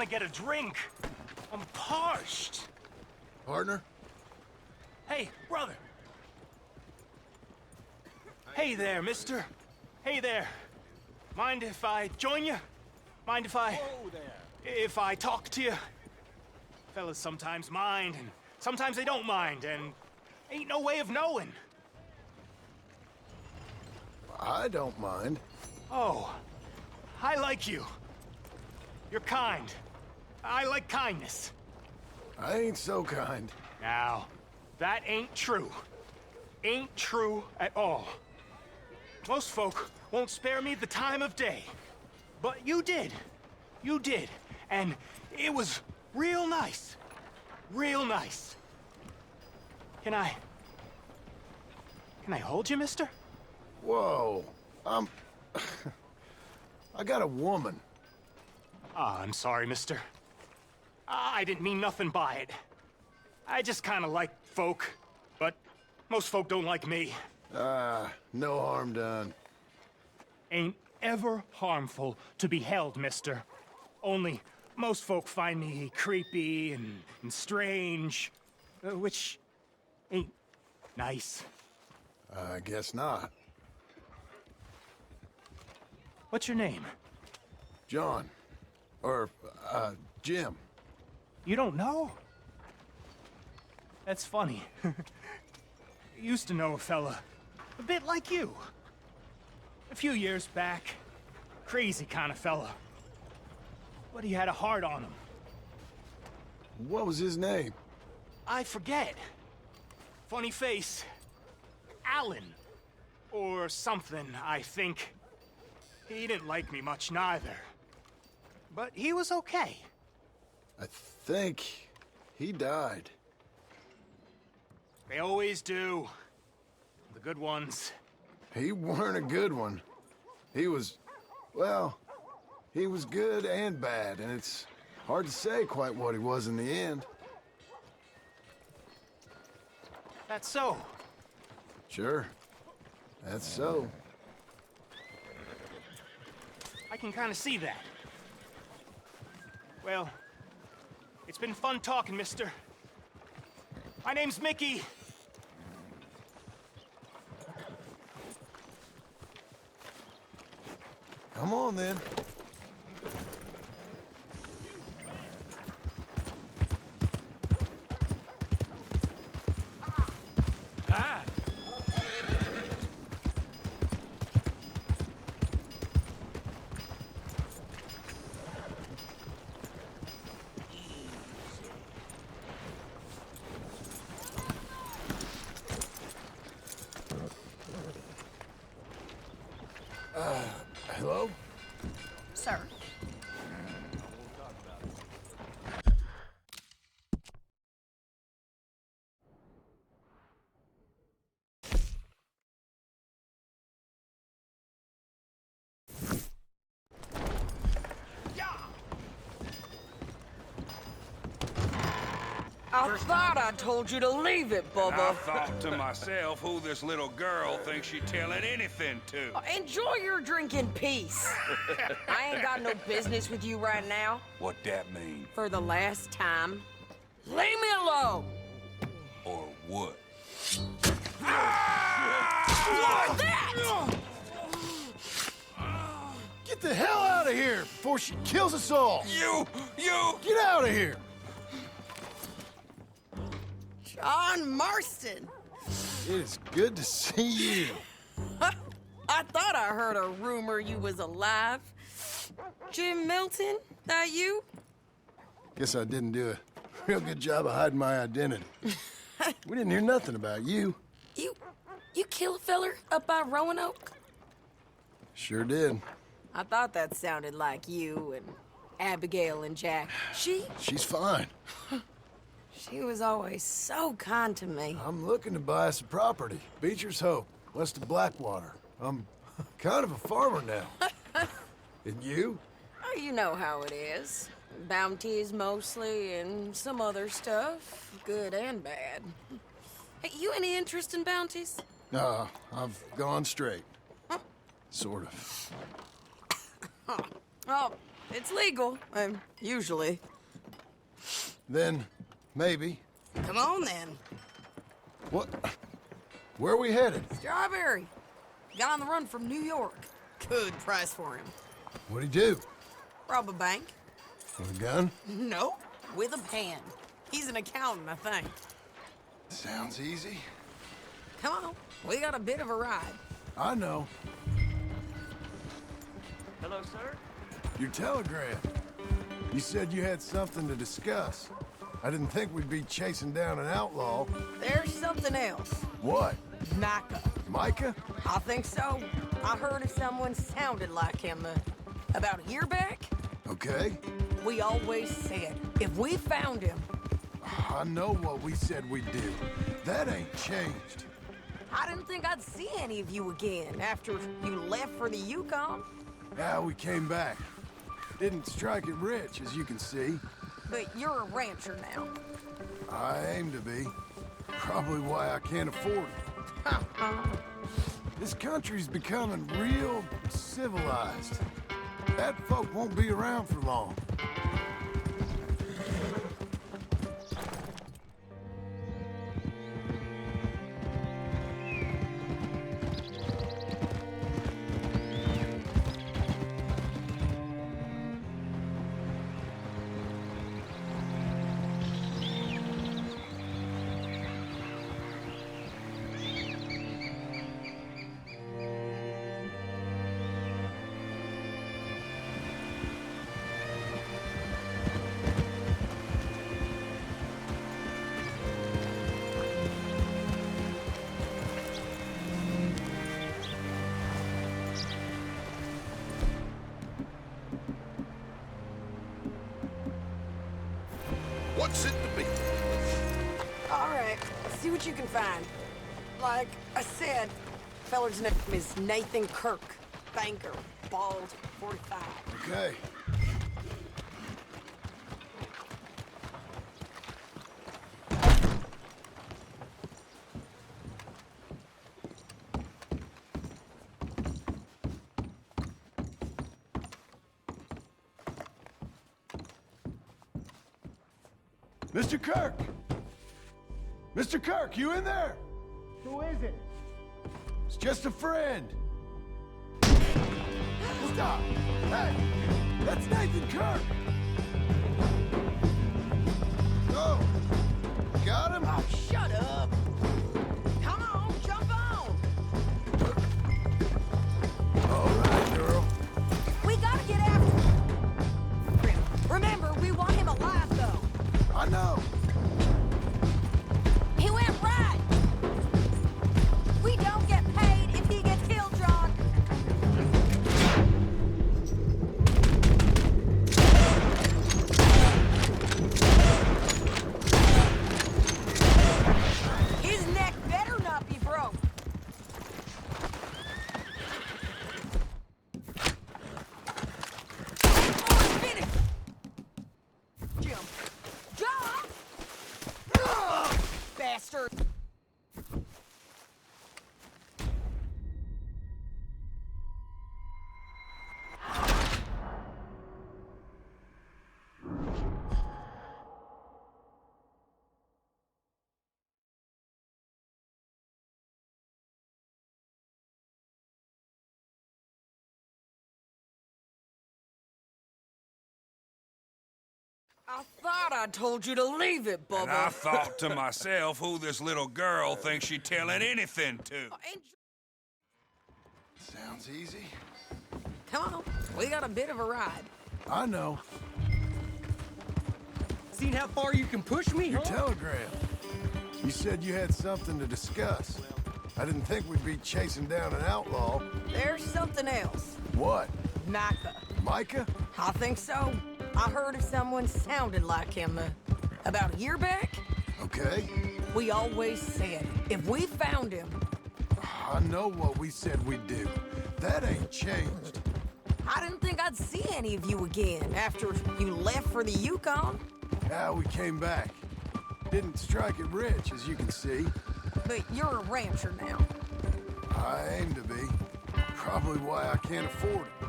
want to get a drink. I'm parched. Partner? Hey, brother. Hey there, mister. Hey there. Mind if I join you? Mind if I... Whoa there. If I talk to you? Fellas sometimes mind, and sometimes they don't mind, and ain't no way of knowing. I don't mind. Oh, I like you. You're kind. I like kindness. I ain't so kind. Now, that ain't true. Ain't true at all. Most folk won't spare me the time of day. But you did. You did. And it was real nice. Real nice. Can I hold you, mister? Whoa. I got a woman. Ah, I'm sorry, mister. I didn't mean nothing by it. I just kinda like folk, but most folk don't like me. No harm done. Ain't ever harmful to be held, mister. Only most folk find me creepy and strange, which ain't nice. I guess not. What's your name? John. Or, Jim. You don't know? That's funny. I used to know a fella a bit like you. A few years back. Crazy kind of fella. But he had a heart on him. What was his name? I forget. Funny face. Alan. Or something, I think. He didn't like me much neither. But he was okay. I think he died. They always do. The good ones. He weren't a good one. He was, well, he was good and bad, and it's hard to say quite what he was in the end. That's so. Sure. That's so. I can kind of see that. Well, it's been fun talking, mister. My name's Mickey. Come on, then. Ah! Hello? Sir. I thought I told you to leave it, I Bubba. thought to myself who this little girl thinks she's telling anything to. Enjoy your drink in peace. I ain't got no business with you right now. What that mean? For the last time, leave me alone. Or what? Like that! Get the hell out of here before she kills us all! You! Get out of here! John Marston. It is good to see you. I thought I heard a rumor you was alive. Jim Milton, that you? Guess I didn't do a real good job of hiding my identity. We didn't hear nothing about you. You kill a feller up by Roanoke? Sure did. I thought that sounded like you and Abigail and Jack. She's fine. She was always so kind to me. I'm looking to buy some property. Beecher's Hope, west of Blackwater. I'm kind of a farmer now. And you? Oh, you know how it is. Bounties mostly, and some other stuff, good and bad. Hey, you any interest in bounties? No, I've gone straight. Sort of. Oh, It's legal, usually. Then, maybe. Come on, then. What? Where are we headed? Strawberry. Got on the run from New York. Good price for him. What'd he do? Rob a bank? With a gun? No, with a pen. He's an accountant, I think. Sounds easy. Come on, we got a bit of a ride. I know. Hello, sir? Your telegram. You said you had something to discuss. I didn't think we'd be chasing down an outlaw. There's something else. What? Micah. Micah? I think so. I heard of someone sounded like him about a year back. Okay. We always said, if we found him, I know what we said we'd do. That ain't changed. I didn't think I'd see any of you again after you left for the Yukon. Yeah, we came back. Didn't strike it rich, as you can see. But you're a rancher now. I aim to be. Probably why I can't afford it. This country's becoming real civilized. That folk won't be around for long. What's it to be? All right, see what you can find. Like I said, feller's name is Nathan Kirk. Banker, bald, 45. Okay. Mr. Kirk! Mr. Kirk, you in there? Who is it? It's just a friend. Stop! Hey! That's Nathan Kirk! Oh! Got him? Oh, shut up! Come on, jump on! All right, girl. We gotta get after him. Remember, we want him alive, though. I know. He went right. We don't get paid if he gets killed, John. His neck better not be broke. Oh, finish. Jim. John! Bastard! I thought I told you to leave it, Bubba. And I thought to myself who this little girl thinks she telling anything to. Sounds easy. Come on, we got a bit of a ride. I know. Seen how far you can push me, Your telegram. You said you had something to discuss. I didn't think we'd be chasing down an outlaw. There's something else. What? Micah. Micah? I think so. I heard of someone sounded like him about a year back. Okay. We always said, if we found him, I know what we said we'd do. That ain't changed. I didn't think I'd see any of you again after you left for the Yukon. Yeah, we came back. Didn't strike it rich, as you can see. But you're a rancher now. I aim to be. Probably why I can't afford it.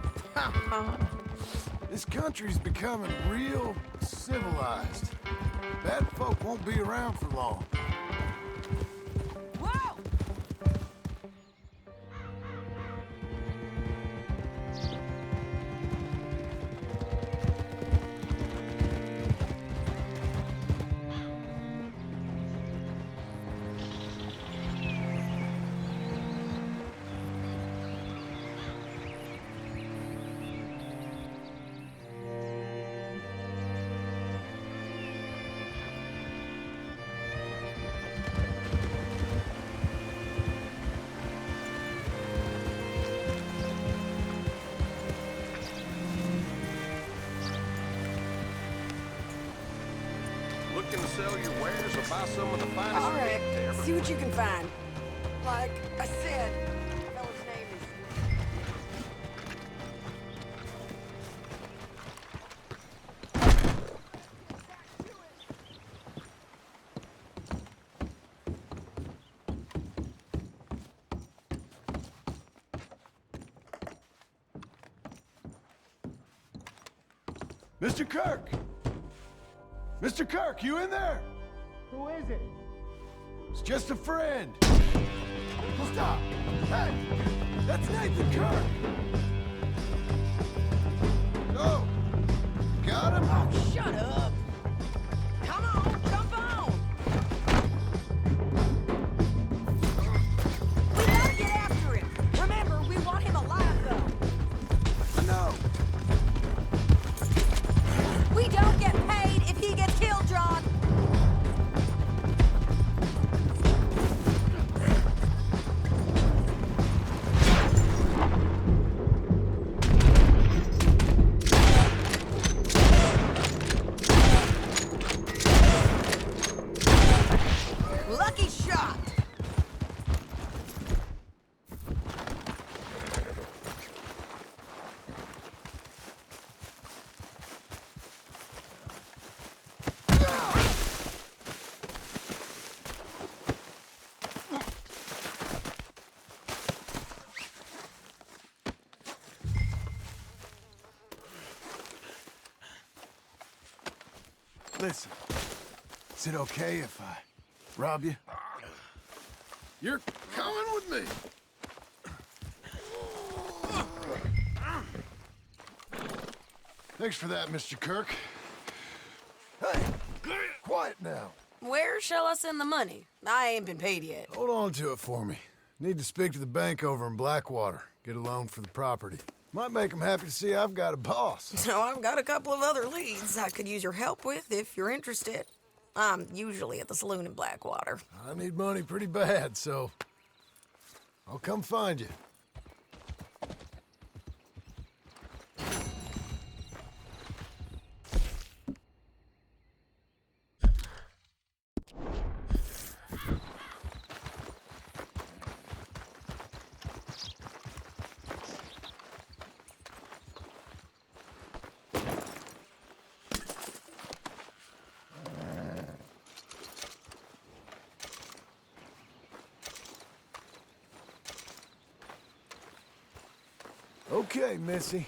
This country's becoming real civilized. Bad folk won't be around for long. Whoa! Looking to sell your wares or buy some of the finest All right, meat to ever... see what you can find. Like I said, the fellow's name is... Mr. Kirk! Mr. Kirk, you in there? Who is it? It's just a friend. Well, stop! Hey! That's Nathan Kirk! Oh! Got him? Oh, shut up! Come on, jump on! We gotta get after him! Remember, we want him alive, though! I know! We don't get paid if he gets killed, John! Lucky shot! Listen, is it okay if I rob you? You're coming with me. Thanks for that, Mr. Kirk. Hey, quiet now. Where shall I send the money? I ain't been paid yet. Hold on to it for me. Need to speak to the bank over in Blackwater. Get a loan for the property. Might make them happy to see I've got a boss. So I've got a couple of other leads I could use your help with if you're interested. I'm usually at the saloon in Blackwater. I need money pretty bad, so I'll come find you. Okay, Missy.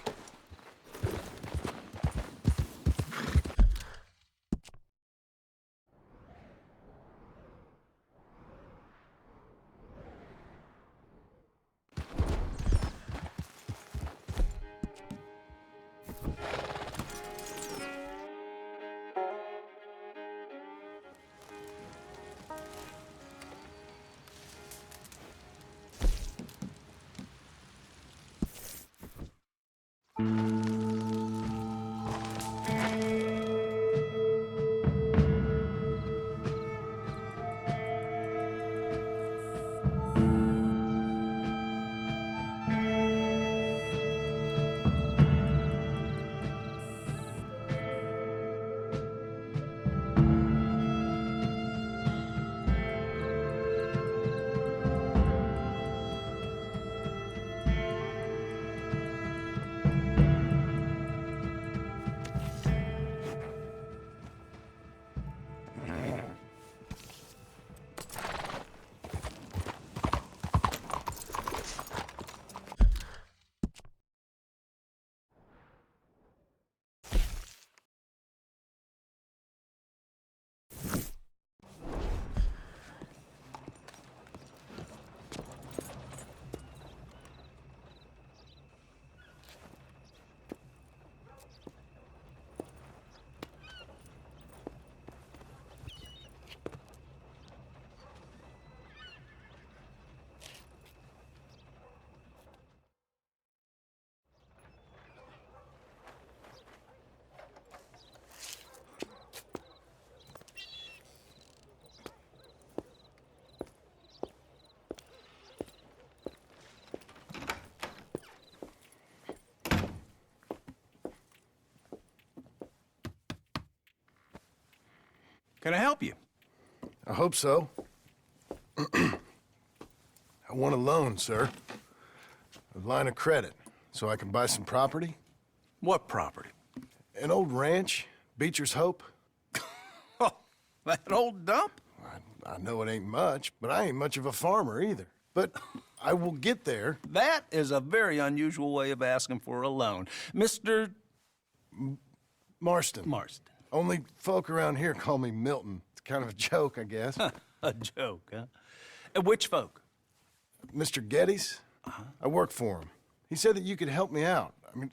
Can I help you? I hope so. I want a loan, sir. A line of credit, so I can buy some property. What property? An old ranch, Beecher's Hope. Oh, that old dump? I know it ain't much, but I ain't much of a farmer either. But I will get there. That is a very unusual way of asking for a loan. Mr. Marston. Marston. Only folk around here call me Milton. It's kind of a joke, I guess. A joke, huh? And which folk? Mr. Geddes? I work for him. He said that you could help me out. I mean,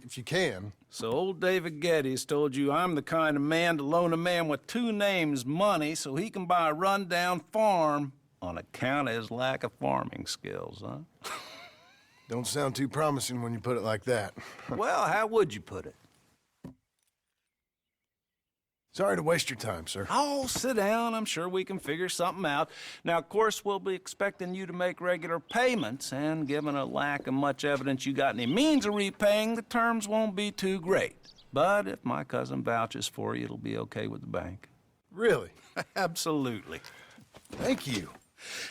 if you can. So old David Geddes told you I'm the kind of man to loan a man with two names money so he can buy a rundown farm on account of his lack of farming skills, huh? Don't sound too promising when you put it like that. Well, how would you put it? Sorry to waste your time, sir. Oh, sit down. I'm sure we can figure something out. Now, of course, we'll be expecting you to make regular payments, and given a lack of much evidence you got any means of repaying, the terms won't be too great. But if my cousin vouches for you, it'll be okay with the bank. Really? Absolutely. Thank you.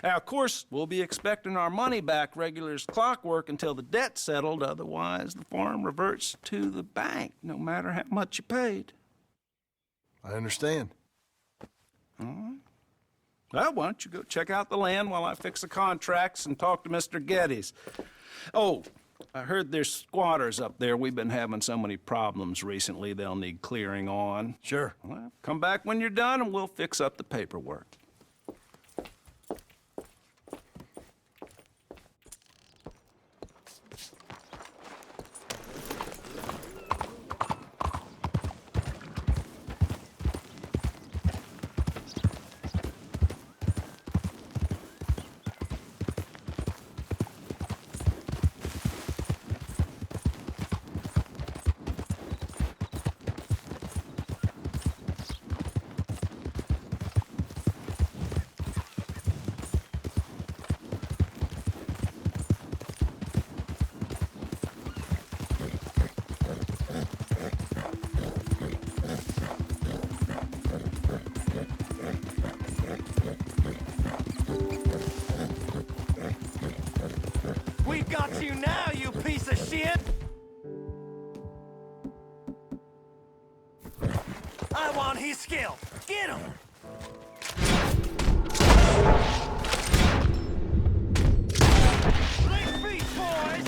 Now, of course, we'll be expecting our money back regular as clockwork until the debt's settled. Otherwise, the farm reverts to the bank, no matter how much you paid. I understand. All right. Well, why don't you go check out the land while I fix the contracts and talk to Mr. Geddes. Oh, I heard there's squatters up there. We've been having so many problems recently, they'll need clearing on. Sure. Well, come back when you're done and we'll fix up the paperwork. We got you now, you piece of shit! I want his skill. Get him! Late feet, boys!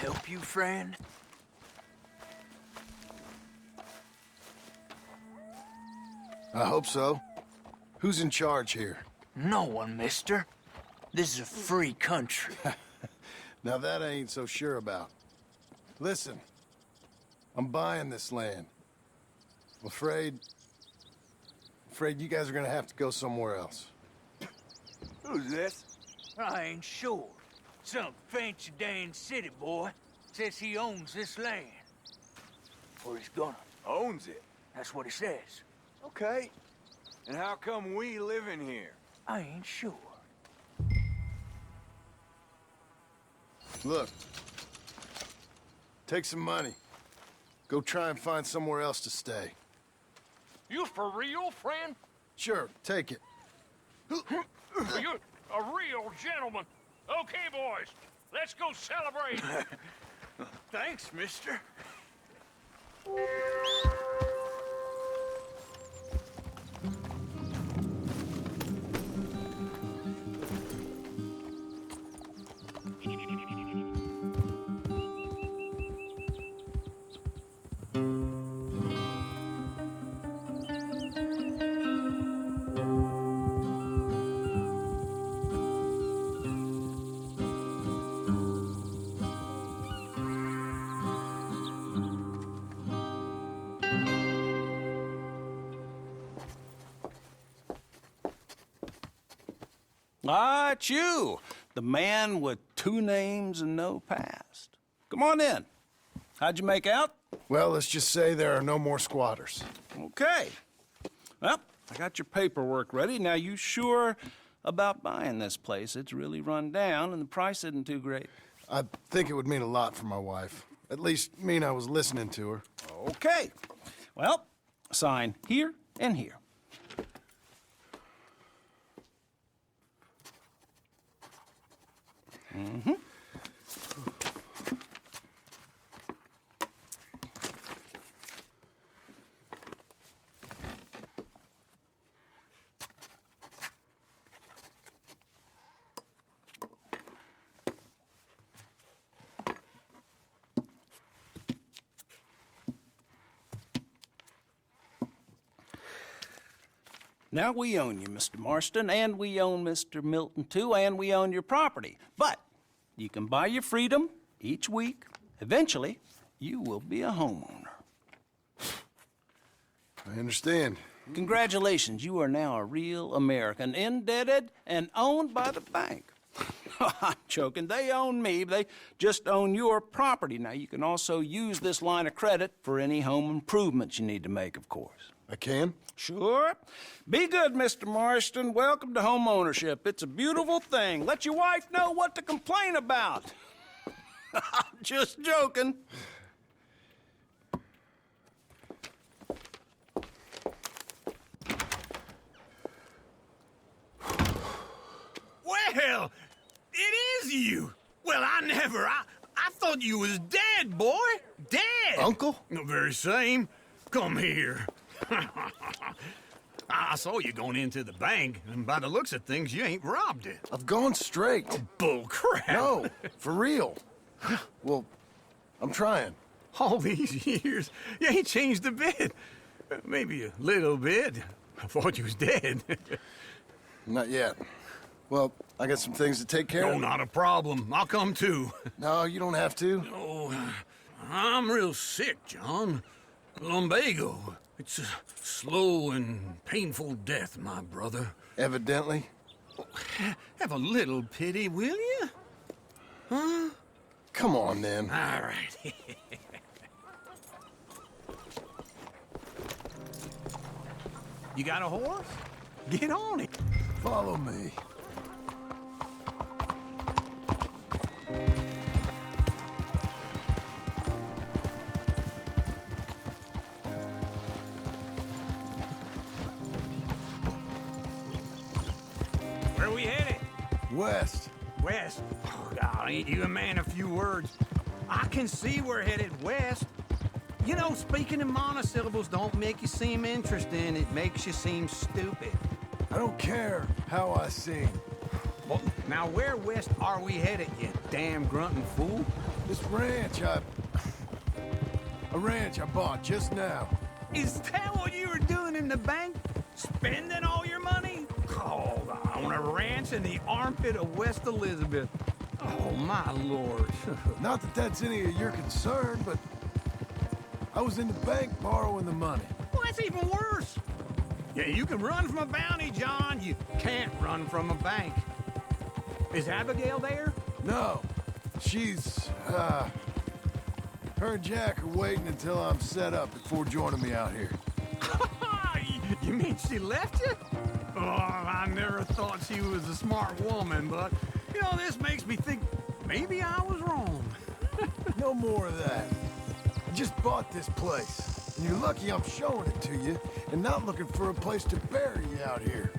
Help you, friend? I hope so. Who's in charge here? No one, mister. This is a free country. Now that I ain't so sure about. Listen, I'm buying this land. I'm afraid you guys are gonna have to go somewhere else. Who's this? I ain't sure. Some fancy Dan city boy says he owns this land. Or he's gonna. Owns it. That's what he says. Okay. And how come we live in here? I ain't sure. Look, take some money. Go try and find somewhere else to stay. You for real, friend? Sure, take it. You're a real gentleman. Okay, boys, let's go celebrate. Thanks, mister. Ah, it's you, the man with 2 names and no past. Come on in. How'd you make out? Well, let's just say there are no more squatters. Okay. Well, I got your paperwork ready. Now, you sure about buying this place? It's really run down, and the price isn't too great. I think it would mean a lot for my wife. At least mean I was listening to her. Okay. Well, sign here and here. Mm-hmm. Now, we own you, Mr. Marston, and we own Mr. Milton, too, and we own your property. But you can buy your freedom each week. Eventually, you will be a homeowner. I understand. Congratulations, you are now a real American, indebted and owned by the bank. I'm joking. They own me. They just own your property. Now, you can also use this line of credit for any home improvements you need to make, of course. I can? Sure. Be good, Mr. Marston. Welcome to home ownership. It's a beautiful thing. Let your wife know what to complain about. Just joking. Well, it is you. Well, I thought you was dead, boy. Dead. Uncle? The very same. Come here. I saw you going into the bank, and by the looks of things, you ain't robbed it. I've gone straight. Bull crap. No, for real. Well, I'm trying. All these years, you ain't changed a bit. Maybe a little bit. I thought you was dead. Not yet. Well, I got some things to take care No, of. not a problem. I'll come too. No, you don't have to. Oh, I'm real sick, John. Lumbago. It's a slow and painful death, my brother. Evidently. Have a little pity, will you? Huh? Come on, then. All right. You got a horse? Get on it. Follow me. Where we headed? West. West. Oh, God, ain't you a man of few words? I can see we're headed west. You know, speaking in monosyllables don't make you seem interesting. It makes you seem stupid. I don't care how I sing. Well, now where west are we headed, you damn grunting fool? This ranch I bought just now. Is that what you were doing in the bank? Spending all your money? Oh, on a ranch in the armpit of West Elizabeth. Oh, my lord. Not that that's any of your concern, but I was in the bank borrowing the money. Well, that's even worse. Yeah, you can run from a bounty, John. You can't run from a bank. Is Abigail there? No, she's, her and Jack are waiting until I'm set up before joining me out here. You mean she left you? Oh, I never thought she was a smart woman, but, you know, this makes me think maybe I was wrong. No more of that. I just bought this place, and you're lucky I'm showing it to you and not looking for a place to bury you out here.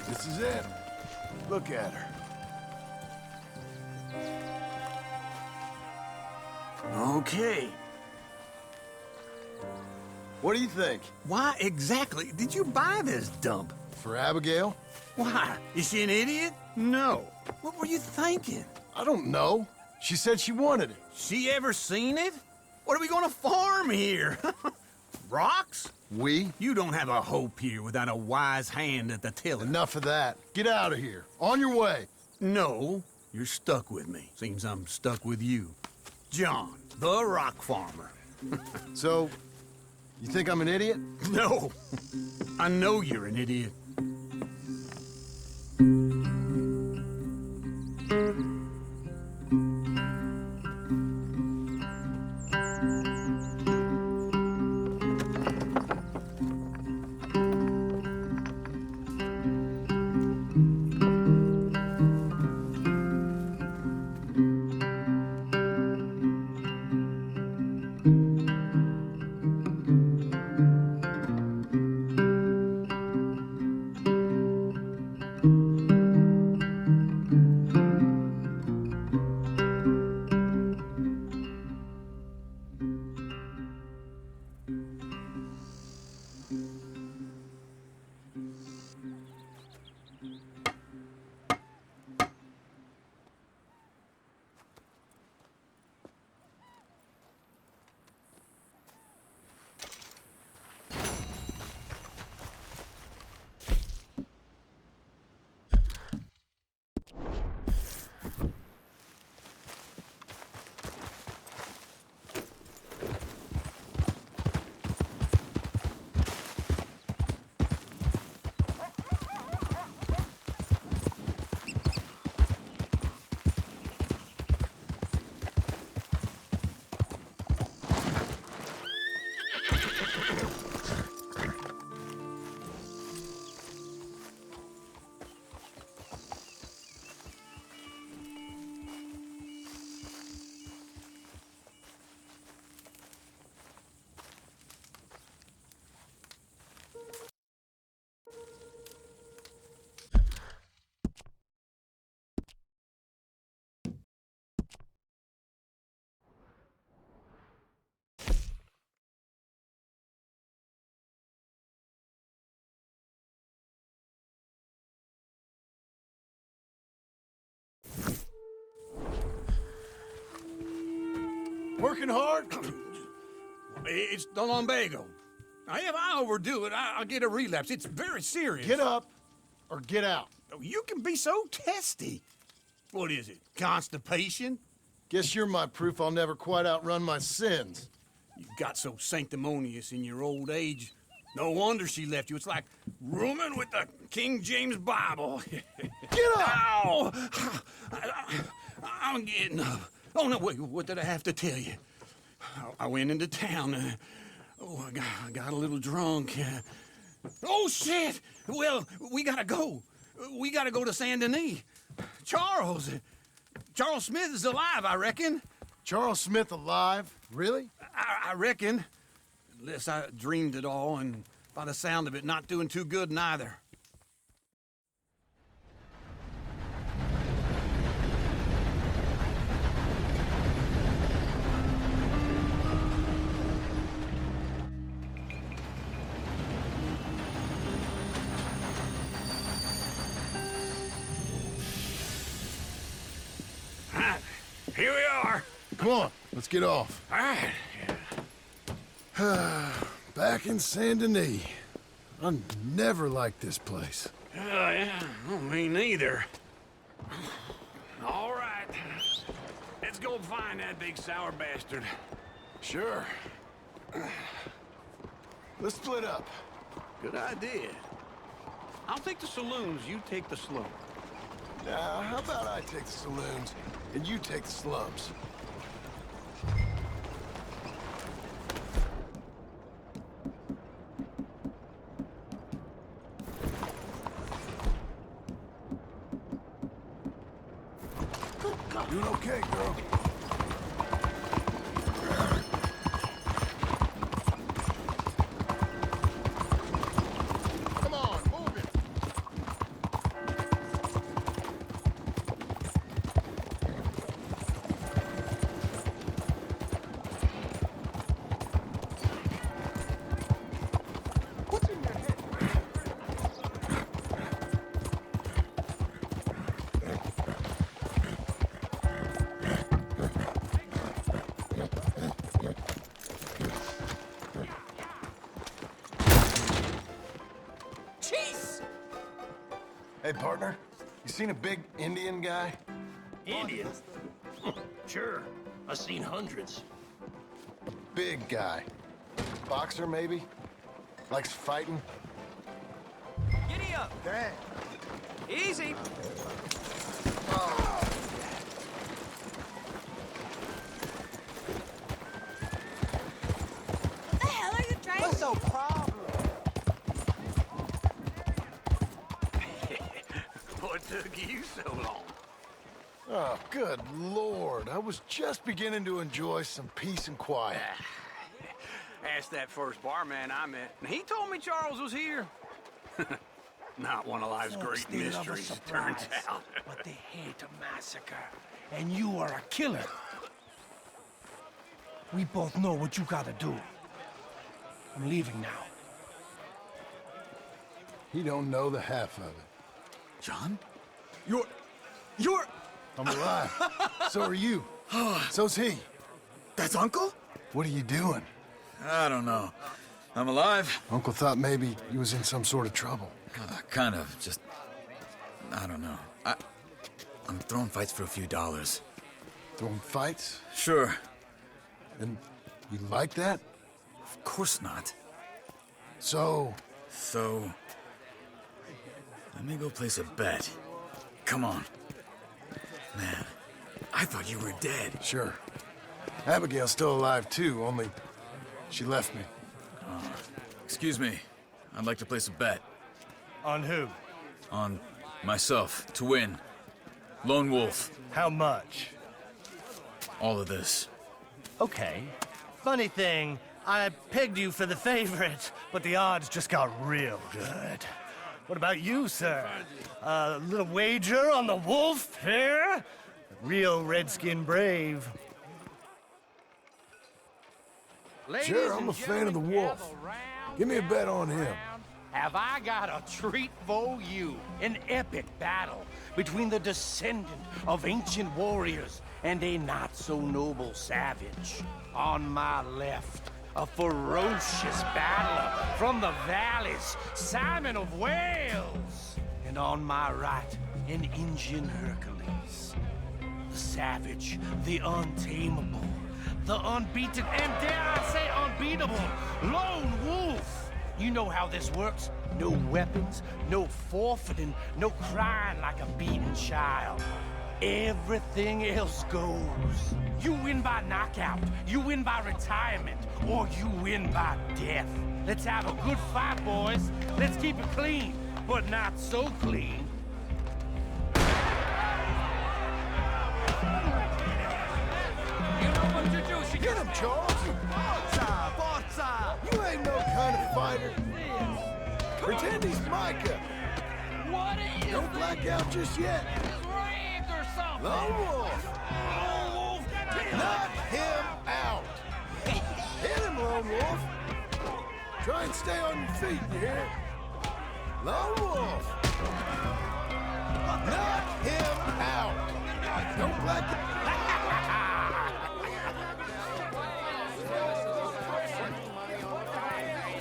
This is it. Look at her. Okay. What do you think? Why exactly did you buy this dump? For Abigail? Why? Is she an idiot? No. What were you thinking? I don't know. She said she wanted it. She ever seen it? What are we gonna farm here? Rocks? We? You don't have a hope here without a wise hand at the tiller. Enough of that. Get out of here. On your way. No, you're stuck with me. Seems I'm stuck with you. John, the rock farmer. So, you think I'm an idiot? No, I know you're an idiot. Working hard? It's the lumbago. Now, if I overdo it, I'll get a relapse. It's very serious. Get up or get out. You can be so testy. What is it, constipation? Guess you're my proof I'll never quite outrun my sins. You got so sanctimonious in your old age. No wonder she left you. It's like rooming with the King James Bible. Get up! Ow! I'm getting up. Oh, no, wait, what did I have to tell you? I went into town. I got a little drunk. Oh, shit! Well, we gotta go. We gotta go to Saint Denis. Charles Smith is alive, I reckon. Charles Smith alive? Really? I reckon. Unless I dreamed it all, and by the sound of it, not doing too good neither. Here we are. Come on, let's get off. All right. Back in Saint Denis. I never liked this place. Yeah, well, me neither. All right. Let's go find that big sour bastard. Sure. Let's split up. Good idea. I'll take the saloons, you take the slum. Now, how about I take the saloons and you take the slums? Doing okay, girl. Come on, move it. What's in your head? Hey, partner. You seen a big Indian guy? Indians? Sure. I've seen hundreds. Big guy. Boxer, maybe? Likes fighting? Giddy up. Dang. Easy. What the hell are you trying to... What's the problem? What took you so long? Oh, good Lord. I was just beginning to enjoy some peace and quiet. Asked that first barman I met, and he told me Charles was here. Not one of life's great mysteries, it turns out. But they hate a massacre, and you are a killer. We both know what you gotta do. I'm leaving now. He don't know the half of it. John? You're... I'm alive. So are you. So's he. That's Uncle? What are you doing? I don't know. I'm alive. Uncle thought maybe he was in some sort of trouble. Kind of. Just... I don't know. I'm throwing fights for a few dollars. Throwing fights? Sure. And you like that? Of course not. So... So... Let me go place a bet. Come on. Man, I thought you were dead. Sure. Abigail's still alive, too, only she left me. Excuse me. I'd like to place a bet. On who? On myself, to win. Lone Wolf. How much? All of this. Okay. Funny thing, I pegged you for the favorite, but the odds just got real good. What about you, sir? A little wager on the wolf here? Real redskin brave. Sure, I'm a fan of the wolf. Give me a bet on him. Have I got a treat for you? An epic battle between the descendant of ancient warriors and a not-so-noble savage. On my left, a ferocious battler from the valleys, Simon of Wales. And on my right, an Indian Hercules. The savage, the untamable, the unbeaten, and dare I say unbeatable, Lone Wolf. You know how this works. No weapons, no forfeiting, no crying like a beaten child. everything else goes. You win by knockout, you win by retirement, or you win by death. Let's have a good fight, boys. Let's keep it clean, but not so clean. You know what to do. Get him, Charles! Forza! Forza! You ain't no kind of fighter. Pretend he's Micah. What is Don't black out just yet. rigged or something? Lone Wolf! Lone Wolf, Knock him out! Hit him, Lone Wolf! Try and stay on your feet, you hear? Lone Wolf! Knock him out! Don't black out!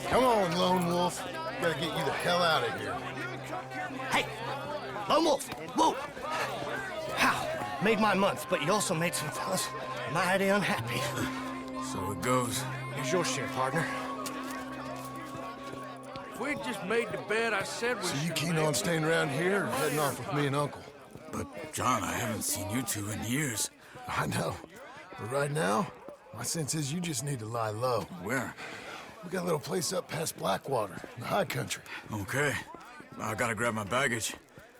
Come on, Lone Wolf. Gotta get you the hell out of here. Hey! Lone Wolf! Whoa! How? Made my month, but you also made some fellas mighty unhappy. So it goes. Here's your share, partner. If we'd just made the bed I said we So you should keen make- on staying around here or heading off with me and Uncle? But, John, I haven't seen you two in years. I know. But right now, my sense is you just need to lie low. Where? We got a little place up past Blackwater, in the high country. Okay. I gotta grab my baggage.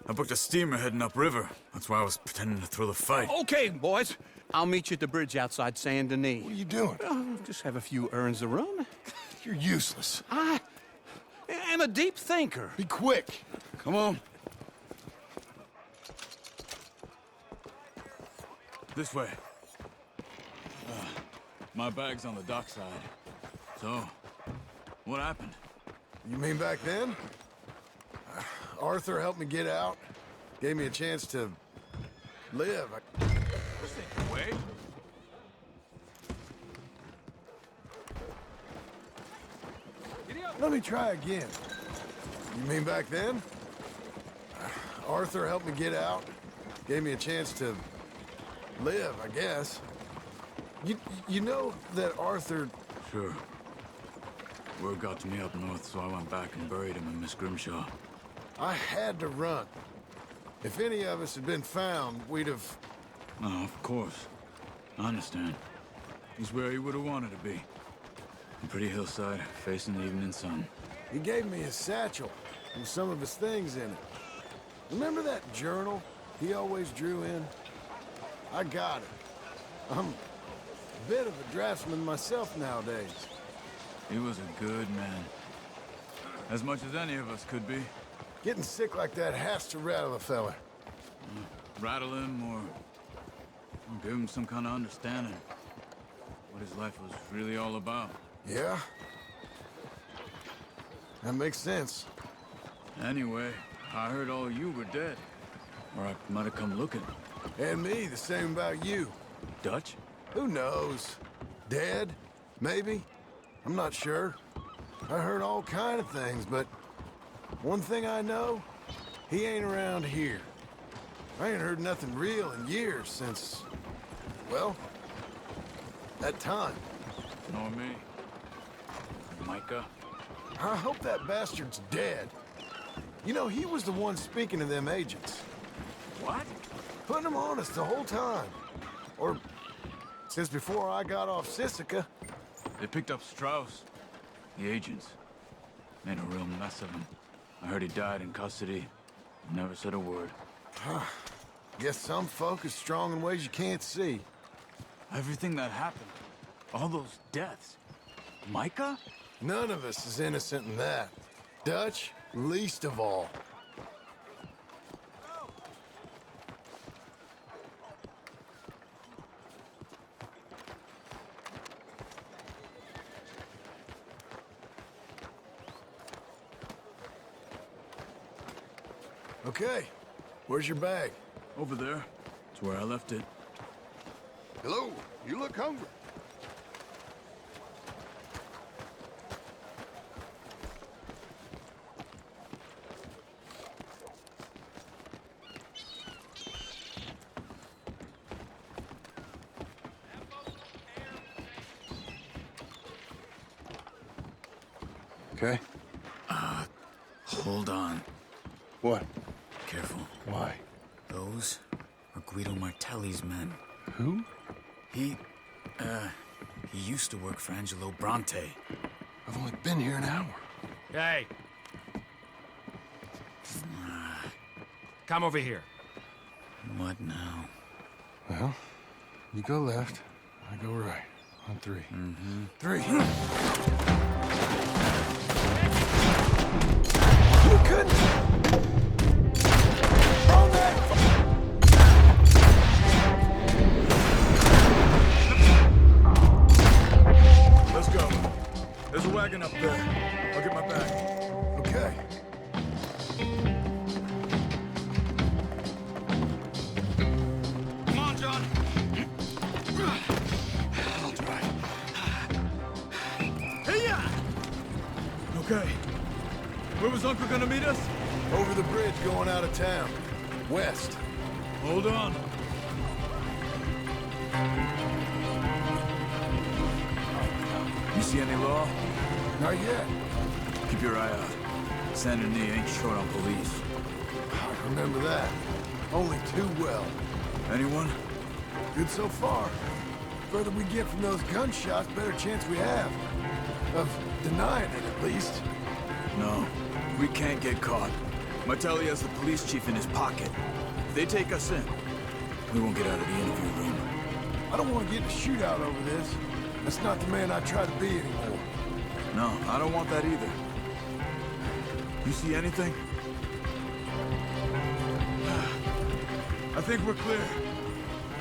I booked a steamer heading upriver. That's why I was pretending to throw the fight. Okay, boys. I'll meet you at the bridge outside Saint Denis. What are you doing? Oh, just have a few errands to run. You're useless. I am a deep thinker. Be quick. Come on. This way. My bag's on the dockside. So, what happened? You mean back then? Arthur helped me get out. Gave me a chance to live. Wait. Let me try again. You mean back then? Arthur helped me get out. Gave me a chance to live, I guess. You know that Arthur... Sure. Word got to me up north, so I went back and buried him in Miss Grimshaw. I had to run. If any of us had been found, we'd have... Oh, of course. I understand. He's where he would have wanted to be. A pretty hillside, facing the evening sun. He gave me his satchel with some of his things in it. Remember that journal he always drew in? I got it. I'm a bit of a draftsman myself nowadays. He was a good man. As much as any of us could be. Getting sick like that has to rattle a fella. Rattle him or give him some kind of understanding. What his life was really all about. Yeah? That makes sense. Anyway, I heard all you were dead. Or I might have come looking. And me, the same about you. Dutch? Who knows? Dead? Maybe? I'm not sure. I heard all kind of things, but one thing I know, he ain't around here. I ain't heard nothing real in years since, well, that time. Nor me. Micah? I hope that bastard's dead. You know, he was the one speaking to them agents. What? Putting them on us the whole time. Or since before I got off Sisika. They picked up Strauss. The agents. Made a real mess of him. I heard he died in custody. Never said a word. Guess some folk is strong in ways you can't see. Everything that happened. All those deaths. Micah? None of us is innocent in that. Dutch, least of all. Okay, where's your bag? Over there. It's where I left it. Hello, you look hungry. Okay. Hold on. What? Careful. Why? Those are Guido Martelli's men. Who? He used to work for Angelo Bronte. I've only been here an hour. Hey. Come over here. What now? Well, you go left, I go right. On three. Mm-hmm. Three. You couldn't. Throw that. Let's go. There's a wagon up there. I'll get my bag. Okay. Come on, John. I'll drive. Hey-ya! Okay. Where was Uncle gonna meet us? Over the bridge going out of town. West. Hold on. You see any law? Not yet. Keep your eye out. Saint Denis ain't short on police. I remember that. Only too well. Anyone? Good so far. Further we get from those gunshots, better chance we have. Of denying it, at least. No. We can't get caught. Martelli has the police chief in his pocket. If they take us in, we won't get out of the interview room. I don't want to get in a shootout over this. That's not the man I try to be anymore. No, I don't want that either. You see anything? I think we're clear.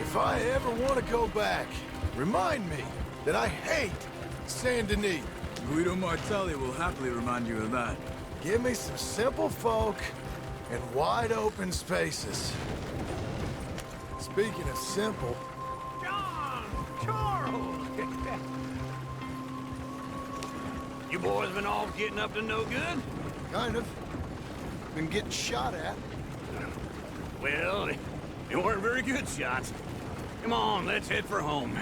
If I ever want to go back, remind me that I hate Saint Denis. Guido Martelli will happily remind you of that. Give me some simple folk and wide open spaces. Speaking of simple... John! Charles! You boys been all getting up to no good? Kind of. Been getting shot at. Well, they weren't very good shots. Come on, let's head for home.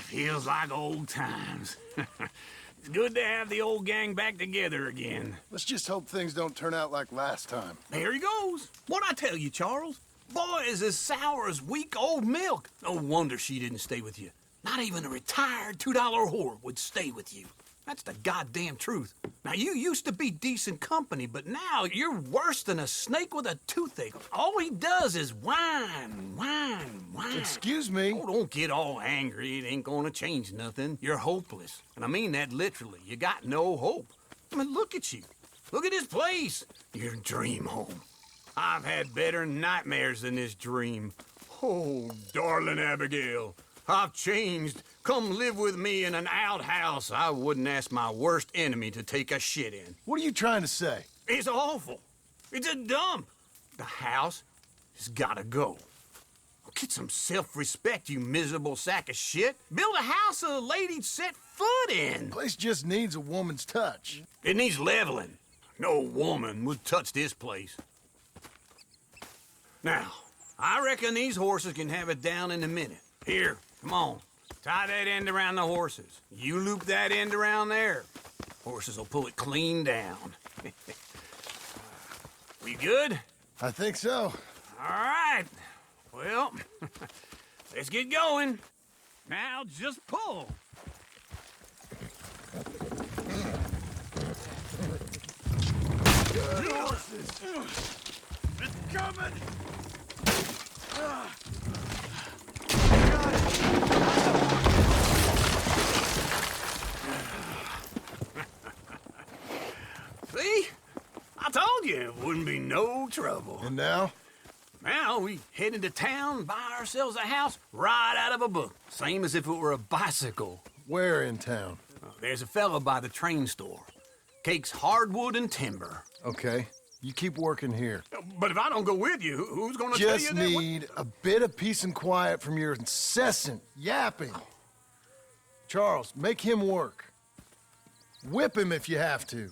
Feels like old times. It's good to have the old gang back together again. Let's just hope things don't turn out like last time. There he goes. What'd I tell you, Charles? Boy is as sour as weak old milk. No wonder she didn't stay with you. Not even a retired $2 whore would stay with you. That's the goddamn truth. Now, you used to be decent company, but now you're worse than a snake with a toothache. All he does is whine, whine, whine. Excuse me? Oh, don't get all angry. It ain't gonna change nothing. You're hopeless. And I mean that literally. You got no hope. I mean, look at you. Look at this place. Your dream home. I've had better nightmares than this dream. Oh, darling Abigail. I've changed. Come live with me in an outhouse I wouldn't ask my worst enemy to take a shit in. What are you trying to say? It's awful. It's a dump. The house has gotta go. Get some self-respect, you miserable sack of shit. Build a house a lady'd set foot in. Place just needs a woman's touch. It needs leveling. No woman would touch this place. Now, I reckon these horses can have it down in a minute. Here, come on. Tie that end around the horses. You loop that end around there. Horses will pull it clean down. We good? I think so. All right. Well, let's get going. Now just pull. Good horses. It's coming! See? I told you it wouldn't be no trouble. And now? Now we head into town, buy ourselves a house right out of a book. Same as if it were a bicycle. Where in town? There's a fella by the train store. Cakes hardwood and timber. Okay. You keep working here. But if I don't go with you, who's gonna tell you Just that? need a bit of peace and quiet from your incessant yapping. Charles, make him work. Whip him if you have to.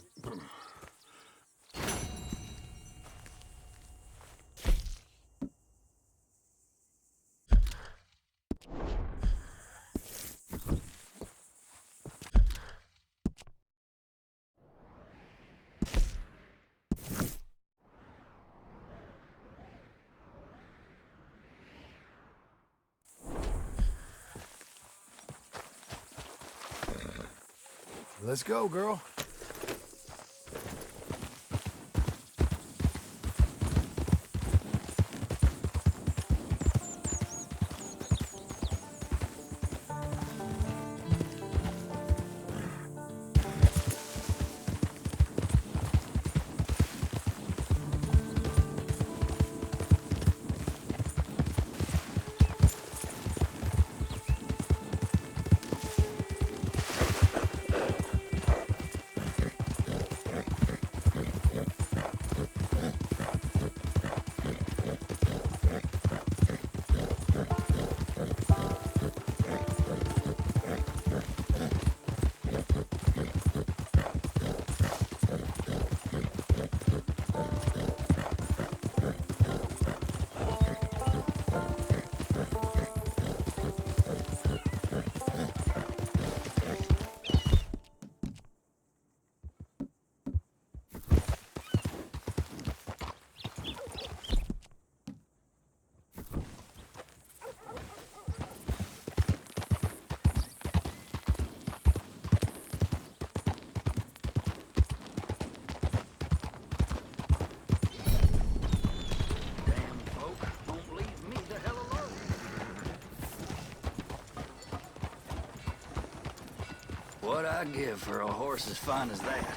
Let's go, girl. What'd I give for a horse as fine as that?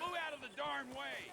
Move out of the darn way!